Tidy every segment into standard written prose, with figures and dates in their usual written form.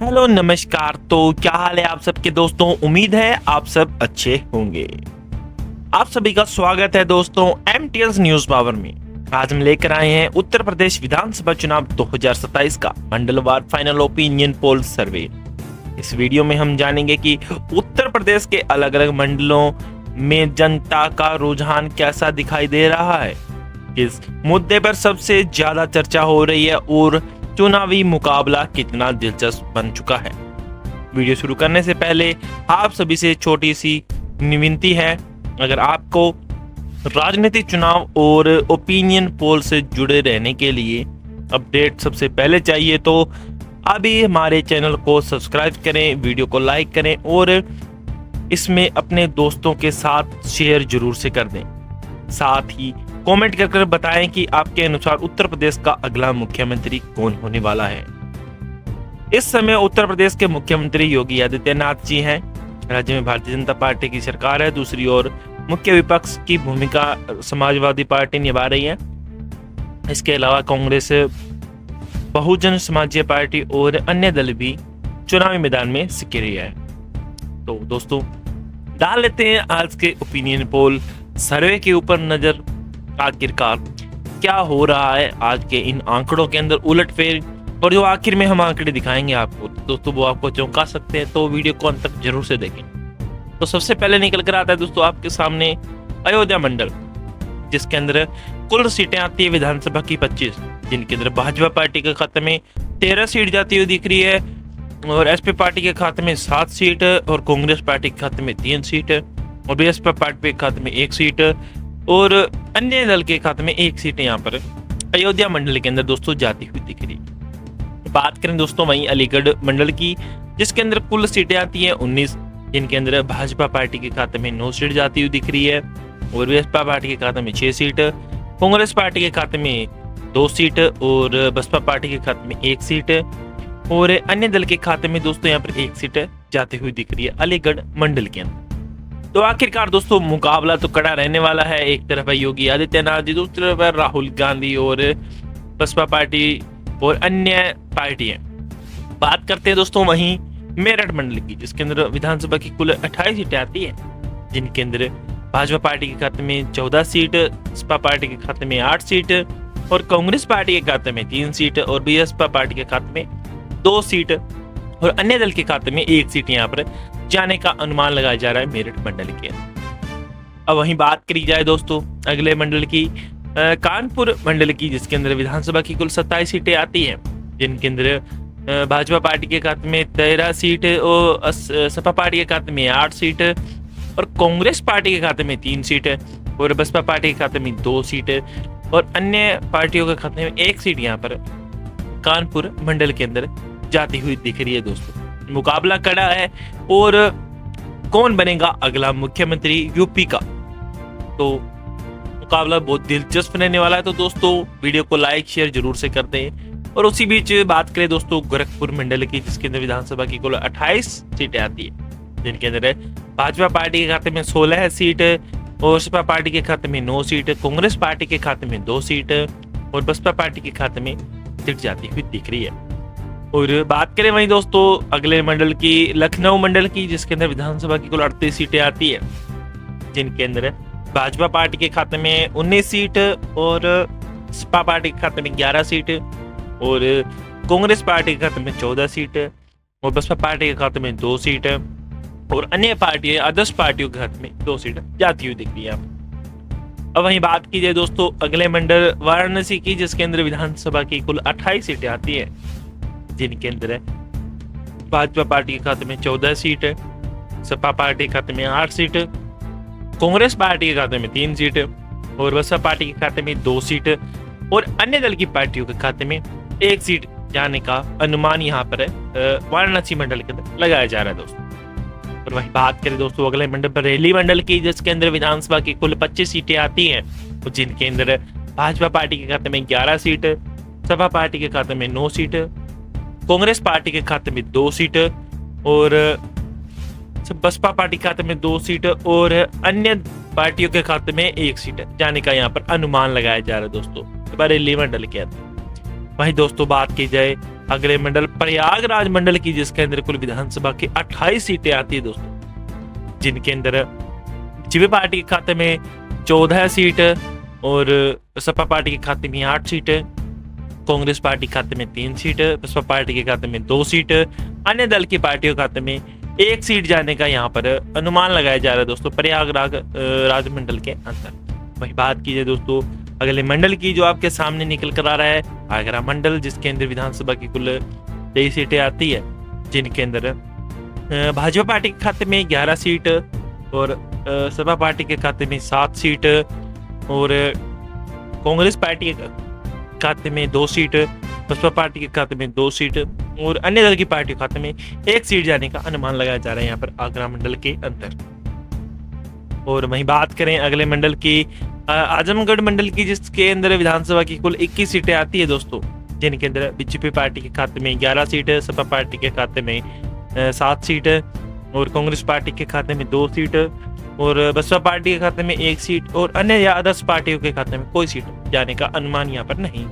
Hello नमस्कार। तो क्या हाल है आप सबके दोस्तों। उम्मीद है आप सब अच्छे होंगे। आप सभी का स्वागत है दोस्तों एमटीएस न्यूज पावर में। आज हम लेकर आए हैं उत्तर प्रदेश विधानसभा चुनाव 2027 का मंडलवार फाइनल ओपिनियन पोल सर्वे। इस वीडियो में हम जानेंगे कि उत्तर प्रदेश के अलग अलग मंडलों में जनता का रुझान कैसा दिखाई दे रहा है, किस मुद्दे पर सबसे ज्यादा चर्चा हो रही है और चुनावी मुकाबला कितना दिलचस्प बन चुका है। वीडियो शुरू करने से पहले आप सभी से छोटी सी विनती है, अगर आपको राजनीतिक चुनाव और ओपिनियन पोल से जुड़े रहने के लिए अपडेट सबसे पहले चाहिए तो अभी हमारे चैनल को सब्सक्राइब करें, वीडियो को लाइक करें और इसमें अपने दोस्तों के साथ शेयर जरूर से कर दें। साथ ही कमेंट कर बताएं कि आपके अनुसार उत्तर प्रदेश का अगला मुख्यमंत्री कौन होने वाला है। इस समय उत्तर प्रदेश के मुख्यमंत्री योगी आदित्यनाथ जी हैं। राज्य में भारतीय जनता पार्टी की सरकार है। दूसरी ओर मुख्य विपक्ष की भूमिका समाजवादी पार्टी निभा रही है। इसके अलावा कांग्रेस, बहुजन समाज पार्टी और अन्य दल भी चुनावी मैदान में सक्रिय है। तो दोस्तों डाल लेते हैं आज के ओपिनियन पोल सर्वे के ऊपर नजर। आखिरकार क्या हो रहा है आज के इन आंकड़ों के अंदर उलटफेर, और जो आखिर में हम आंकड़े दिखाएंगे आपको दोस्तों वो आपको चौंका सकते हैं, तो वीडियो को अंत तक जरूर से देखें। तो सबसे पहले निकल कर आता है दोस्तों आपके सामने अयोध्या मंडल, जिसके अंदर कुल सीटें आती है विधानसभा की 25, जिनके अंदर भाजपा पार्टी के खाते में 13 सीट जाती हुई दिख रही है और एसपी पार्टी के खाते में 7 सीट और कांग्रेस पार्टी के खाते में 3 सीट और बीएसपी पार्टी के खाते में 1 सीट और अन्य दल के खाते में 1 सीट यहाँ पर अयोध्या मंडल के अंदर दोस्तों जाती हुई दिख रही है। बात करें दोस्तों वहीं अलीगढ़ मंडल की, जिसके अंदर कुल सीटें आती हैं 19, जिनके अंदर भाजपा पार्टी के खाते में 9 सीट जाती हुई दिख रही है और बीएसपी पार्टी के खाते में 6 सीट, कांग्रेस पार्टी के खाते में 2 सीट और बसपा पार्टी के खाते में 1 सीट और अन्य दल के खाते में दोस्तों यहाँ पर 1 सीट जाती हुई दिख रही है अलीगढ़ मंडल के अंदर। तो आखिरकार दोस्तों मुकाबला तो कड़ा रहने वाला है। एक तरफ है योगी आदित्यनाथ जी, दूसरी तरफ है राहुल गांधी और बसपा पार्टी और अन्य पार्टियां। बात करते हैं दोस्तों वहीं मेरठ मंडल की, जिसके अंदर विधानसभा की कुल 28 सीटें आती है, जिनके अंदर भाजपा पार्टी के खाते में 14 सीट, सपा पार्टी के खाते में 8 सीट और कांग्रेस पार्टी के खाते में 3 सीट और बीएसपी पार्टी के खाते में 2 सीट और अन्य दल के खाते में 1 सीट यहाँ पर जाने का अनुमान लगाया जा रहा है मेरठ मंडल के। अब वहीं बात करी जाए दोस्तों अगले मंडल की, कानपुर मंडल की, जिसके अंदर विधानसभा की कुल 27 सीटें आती हैं, जिनके अंदर भाजपा पार्टी के खाते में 13 सीट और सपा पार्टी के खाते में 8 सीट और कांग्रेस पार्टी के खाते में 3 सीट और बसपा पार्टी के खाते में 2 सीट और अन्य पार्टियों के खाते में 1 सीट यहाँ पर कानपुर मंडल के अंदर जाती हुई दिख रही है दोस्तों। मुकाबला कड़ा है और कौन बनेगा अगला मुख्यमंत्री यूपी का, तो मुकाबला बहुत दिलचस्प रहने वाला है। तो दोस्तों वीडियो को लाइक शेयर जरूर से कर दें। और उसी बीच बात करें दोस्तों गोरखपुर मंडल की, जिसके अंदर विधानसभा की कुल 28 सीटें आती है, जिनके अंदर भाजपा पार्टी के खाते में 16 सीट और सपा पार्टी के खाते में 9 सीट, कांग्रेस पार्टी के खाते में 2 सीट और बसपा पार्टी के खाते में सीट जाती हुई दिख रही है। और बात करें वहीं दोस्तों अगले मंडल की, लखनऊ मंडल की, जिसके अंदर विधानसभा की कुल 38 सीटें आती है, जिनके अंदर भाजपा पार्टी के खाते में 19 सीट और सपा पार्टी के खाते में 11 सीट और कांग्रेस पार्टी के खाते में 14 सीट और बसपा पार्टी के खाते में 2 सीट और अन्य पार्टी आदर्श पार्टियों के खाते में 2 सीट जाती हुई दिख रही है। अब वहीं बात की जाए दोस्तों अगले मंडल वाराणसी की, जिसके अंदर विधानसभा की कुल 28 सीटें आती है, जिनके अंदर भाजपा पार्टी के खाते में 14 सीट, सपा पार्टी के खाते में 8 सीट, कांग्रेस पार्टी के खाते में 3 सीट और बसपा पार्टी के खाते में 2 सीट और अन्य दल की पार्टियों के खाते में 1 सीट जाने का अनुमान यहाँ पर वाराणसी मंडल के अंदर लगाया जा रहा है दोस्तों। और वही बात करें दोस्तों अगले मंडल पर रेली मंडल की, जिसके अंदर विधानसभा की कुल 25 सीटें आती हैं, जिनके अंदर भाजपा पार्टी के खाते में 11 सीट, सपा पार्टी के खाते में 9 सीट, कांग्रेस पार्टी के खाते में 2 सीट और बसपा पार्टी के खाते में 2 सीट और अन्य पार्टियों के खाते में 1 सीट जाने का यहाँ पर अनुमान लगाया जा रहा है दोस्तों बरेली मंडल के अंदर। वहीं दोस्तों बात की जाए अगले मंडल प्रयागराज मंडल की, जिसके अंदर कुल विधानसभा की 28 सीटें आती है दोस्तों, जिनके अंदर बीजेपी पार्टी के खाते में 14 सीट और सपा पार्टी के खाते में 8 सीट, कांग्रेस पार्टी के खाते में 3 सीट, बसपा पार्टी के खाते में 2 सीट, अन्य दल की पार्टियों के खाते में 1 सीट जाने का यहाँ पर अनुमान लगाया जा रहा है दोस्तों प्रयागराज राजमंडल के अंदर। वही बात कीजिए दोस्तों अगले मंडल की, जो आपके सामने निकल कर आ रहा है आगरा मंडल, जिसके अंदर विधानसभा की कुल 23 सीटें आती है, जिनके अंदर भाजपा पार्टी के खाते में 11 सीट और सपा पार्टी के खाते में 7 सीट और कांग्रेस पार्टी के खाते में 2 सीट, बसपा पार्टी के खाते में 2 सीट और अन्य दल की पार्टी के खाते में 1 सीट जाने का अनुमान लगाया जा रहा है यहाँ पर आगरा मंडल के अंदर। और वहीं बात करें अगले मंडल की, आजमगढ़ मंडल की, जिसके अंदर विधानसभा की कुल 21 सीटें आती है दोस्तों, जिनके अंदर बीजेपी पार्टी के खाते में 11 सीट, सपा पार्टी के खाते में 7 सीट और कांग्रेस पार्टी के खाते में 2 सीट और बसपा पार्टी के खाते में 1 सीट और अन्य या अदर्स पार्टियों के खाते में कोई सीट जाने का अनुमान यहाँ पर नहीं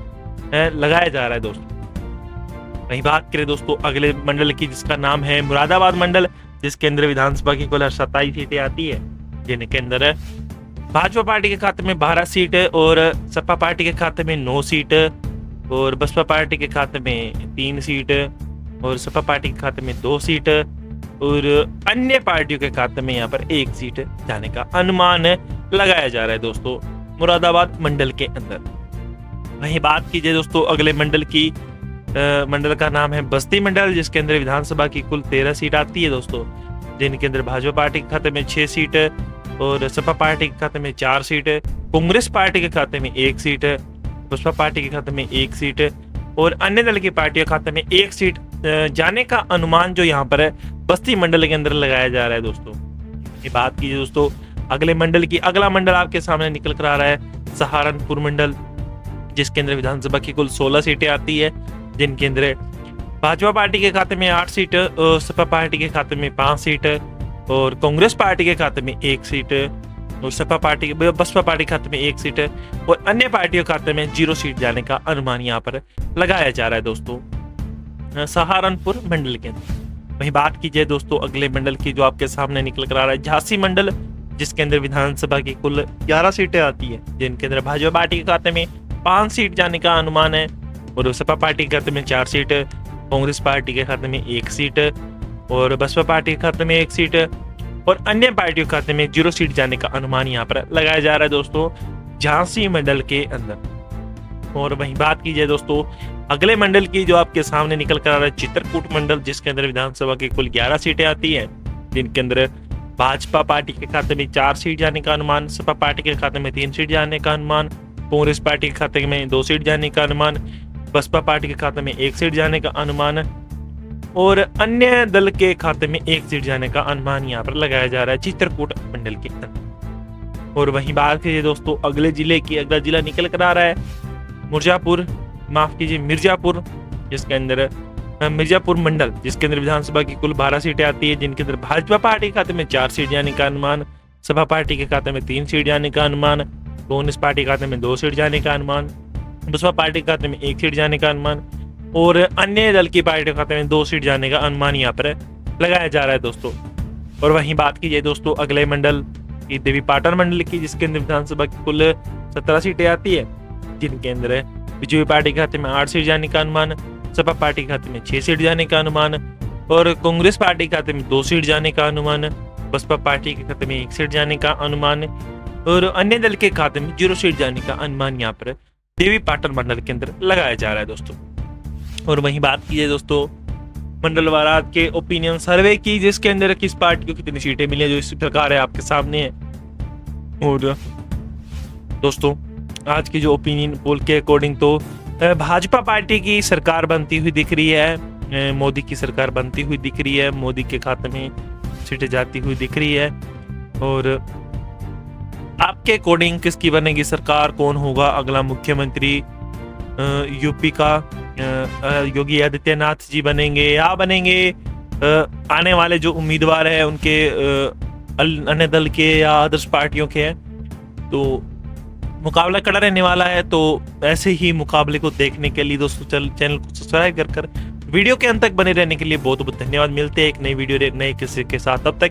लगाया जा रहा है दोस्तों। वहीं बात करें दोस्तों अगले मंडल की, जिसका नाम है मुरादाबाद मंडल, जिसके अंदर विधानसभा की कुल 27 सीटें आती है, जिनके अंदर भाजपा पार्टी के खाते में 12 सीट और सपा पार्टी के खाते में 9 सीट और बसपा पार्टी के खाते में 3 सीट और सपा पार्टी के खाते में 2 सीट और अन्य पार्टियों के खाते में यहाँ पर 1 सीट जाने का अनुमान लगाया जा रहा है दोस्तों मुरादाबाद मंडल के अंदर। वहीं बात कीजिए दोस्तों अगले मंडल की, मंडल का नाम है बस्ती मंडल, जिसके अंदर विधानसभा की कुल 13 सीट आती है दोस्तों, जिनके अंदर भाजपा पार्टी के खाते में 6 सीट और सपा पार्टी के खाते में 4 सीट, कांग्रेस पार्टी के खाते में 1 सीट, बसपा पार्टी के खाते में 1 सीट और अन्य दल की पार्टियों के खाते में 1 सीट जाने का अनुमान जो यहाँ पर बस्ती मंडल के अंदर लगाया जा रहा है दोस्तों। ये बात कीजिए दोस्तों अगले मंडल की, अगला मंडल आपके सामने निकल कर आ रहा है सहारनपुर मंडल, जिसके अंदर विधानसभा की कुल 16 सीटें आती है, जिनके अंदर भाजपा पार्टी के खाते में 8 सीट, सपा पार्टी के खाते में 5 सीट और कांग्रेस पार्टी के खाते में 1 सीट और बसपा पार्टी के खाते में 1 सीट और अन्य पार्टियों के खाते में 0 सीट जाने का अनुमान यहाँ पर लगाया जा रहा है दोस्तों सहारनपुर मंडल के अंदर। वहीं बात कीजिए दोस्तों अगले मंडल की, जो आपके सामने निकल कर आ रहा है झांसी मंडल, जिसके अंदर विधानसभा की कुल 11 सीटें आती है, जिनके अंदर भाजपा पार्टी के खाते में 5 सीट जाने का अनुमान है और सपा पार्टी के खाते में 4 सीट, कांग्रेस पार्टी के खाते में 1 सीट और बसपा पार्टी के खाते में 1 सीट और अन्य पार्टियों के खाते में 0 सीट जाने का अनुमान यहाँ पर लगाया जा रहा है दोस्तों झांसी मंडल के अंदर। और वहीं बात कीजिए दोस्तों अगले मंडल की, जो आपके सामने निकल कर आ रहा है चित्रकूट मंडल, जिसके अंदर विधानसभा की कुल 11 सीटें आती है, जिनके अंदर भाजपा पार्टी के खाते में 4 सीट जाने का अनुमान, सपा पार्टी के खाते में 3 सीट जाने का अनुमान, कांग्रेस पार्टी के खाते में 2 सीट जाने का अनुमान, बसपा पार्टी के खाते में 1 सीट जाने का अनुमान और अन्य दल के खाते में 1 सीट जाने का अनुमान यहाँ पर लगाया जा रहा है चित्रकूट मंडल के अंदर। और वहीं बात कीजिए दोस्तों अगले जिले की, अगला जिला निकल कर आ रहा है मिर्जापुर, जिसके अंदर मिर्जापुर मंडल, जिसके अंदर विधानसभा की कुल 12 सीटें आती है, जिनके अंदर भाजपा पार्टी के खाते में 4 सीट जाने का अनुमान, सपा पार्टी के खाते में 3 सीट जाने का अनुमान, कांग्रेस पार्टी के खाते में 2 सीट जाने का अनुमान, बसपा पार्टी के खाते में 1 सीट जाने का अनुमान और अन्य दल की पार्टी के खाते में 2 सीट जाने का अनुमान यहाँ पर लगाया जा रहा है दोस्तों। और वहीं बात कीजिए दोस्तों अगले मंडल की, देवीपाटन मंडल की, जिसके अंदर विधानसभा की कुल 17 सीटें आती है, जिनके अंदर बीजेपी पार्टी के खाते में 8 सीट जाने का अनुमान, सपा पार्टी के खाते में 6 सीट जाने का अनुमान और कांग्रेस पार्टी के खाते में 2 सीट जाने का अनुमान, बसपा पार्टी के खाते में 1 सीट जाने का अनुमान और अन्य दल के खाते में 0 सीट जाने का अनुमान यहाँ पर देवीपाटन मंडल के अंदर लगाया जा रहा है दोस्तों। और वहीं बात कीजिए दोस्तों मंडलवार के ओपिनियन सर्वे की, जिसके अंदर किस पार्टी को कितनी सीटें मिली, जो इस प्रकार है आपके सामने है। और दोस्तों आज की जो ओपिनियन पोल के अकॉर्डिंग तो भाजपा पार्टी की सरकार बनती हुई दिख रही है, मोदी की सरकार बनती हुई दिख रही है, मोदी के खाते में सीटें जाती हुई दिख रही है। और आपके अकॉर्डिंग किसकी बनेगी सरकार, कौन होगा अगला मुख्यमंत्री यूपी का, योगी आदित्यनाथ जी बनेंगे या बनेंगे आने वाले जो उम्मीदवार है उनके अन्य दल के या अदर्स पार्टियों के हैं। तो मुकाबला कड़ा रहने वाला है। तो ऐसे ही मुकाबले को देखने के लिए दोस्तों चैनल को सब्सक्राइब कर वीडियो के अंत तक बने रहने के लिए बहुत बहुत धन्यवाद। मिलते हैं एक नई वीडियो नए किसी के साथ, तब तक